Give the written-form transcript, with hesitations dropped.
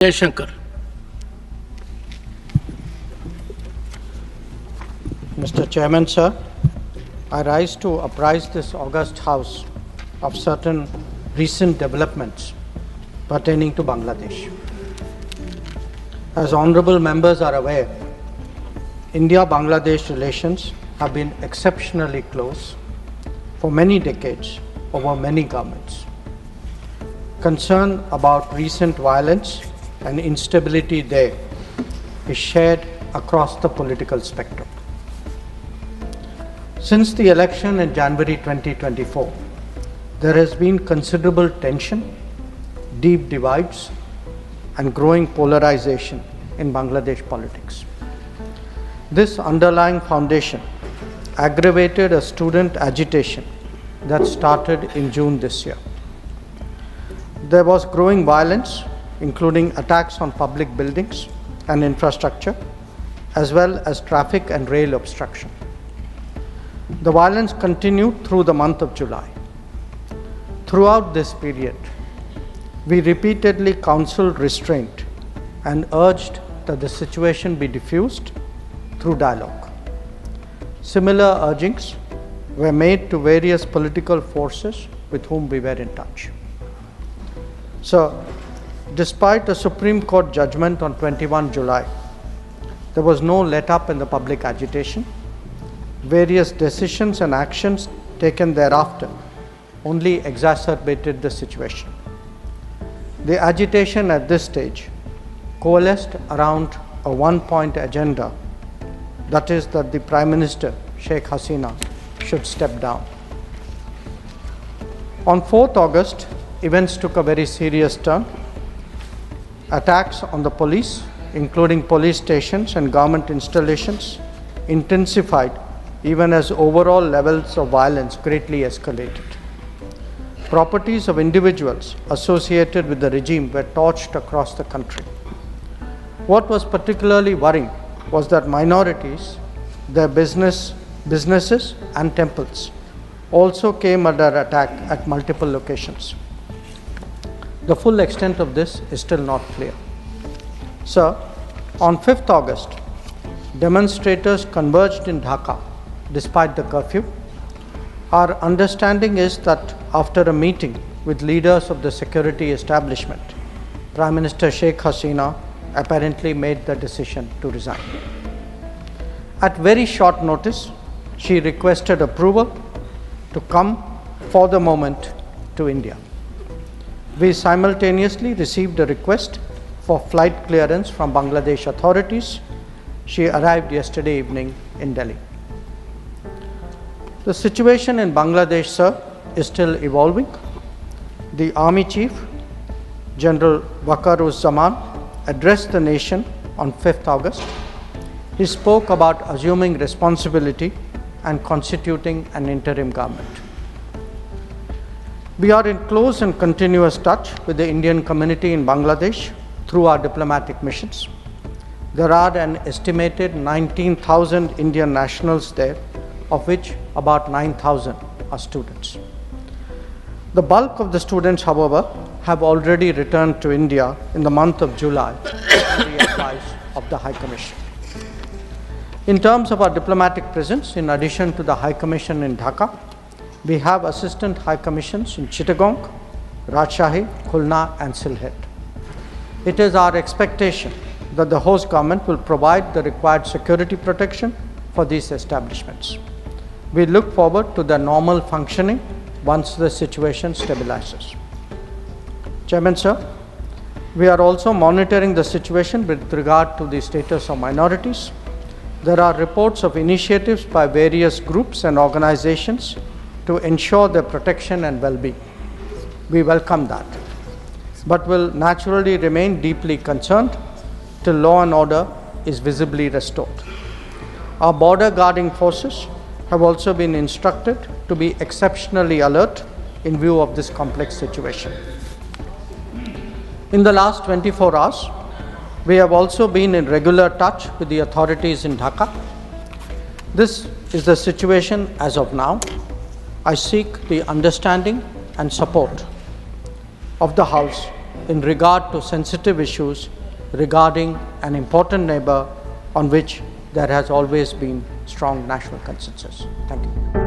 Jaishankar. Mr. Chairman, sir, I rise to apprise this august House of certain recent developments pertaining to Bangladesh. As honorable members are aware, India-Bangladesh relations have been exceptionally close for many decades over many governments. Concern about recent violence and instability there is shared across the political spectrum. Since the election in January 2024, there has been considerable tension, deep divides, and growing polarization in Bangladesh politics. This underlying foundation aggravated a student agitation that started in June this year. There was growing violence, including attacks on public buildings and infrastructure, as well as traffic and rail obstruction. The violence continued through the month of July. Throughout this period, we repeatedly counseled restraint and urged that the situation be diffused through dialogue. Similar urgings were made to various political forces with whom we were in touch. So, despite a Supreme Court judgment on 21 July, there was no let-up in the public agitation. Various decisions and actions taken thereafter only exacerbated the situation. The agitation at this stage coalesced around a one-point agenda, that is that the Prime Minister, Sheikh Hasina, should step down. On 4th August, events took a very serious turn. Attacks on the police, including police stations and government installations, intensified even as overall levels of violence greatly escalated. Properties of individuals associated with the regime were torched across the country. What was particularly worrying was that minorities, their businesses and temples also came under attack at multiple locations. The full extent of this is still not clear. Sir, on 5th August, demonstrators converged in Dhaka despite the curfew. Our understanding is that after a meeting with leaders of the security establishment, Prime Minister Sheikh Hasina apparently made the decision to resign. At very short notice, she requested approval to come for the moment to India. We simultaneously received a request for flight clearance from Bangladesh authorities. She arrived yesterday evening in Delhi. The situation in Bangladesh, sir, is still evolving. The Army Chief, General Waqar-uz-Zaman, addressed the nation on 5th August. He spoke about assuming responsibility and constituting an interim government. We are in close and continuous touch with the Indian community in Bangladesh through our diplomatic missions. There are an estimated 19,000 Indian nationals there, of which about 9,000 are students. The bulk of the students, however, have already returned to India in the month of July on the advice of the High Commission. In terms of our diplomatic presence, in addition to the High Commission in Dhaka, we have assistant High Commissions in Chittagong, Rajshahi, Khulna and Sylhet. It is our expectation that the host government will provide the required security protection for these establishments. We look forward to their normal functioning once the situation stabilizes. Chairman, sir, we are also monitoring the situation with regard to the status of minorities. There are reports of initiatives by various groups and organizations to ensure their protection and well-being. We welcome that, but will naturally remain deeply concerned till law and order is visibly restored. Our border guarding forces have also been instructed to be exceptionally alert in view of this complex situation. In the last 24 hours, we have also been in regular touch with the authorities in Dhaka. This is the situation as of now. I seek the understanding and support of the House in regard to sensitive issues regarding an important neighbor on which there has always been strong national consensus. Thank you.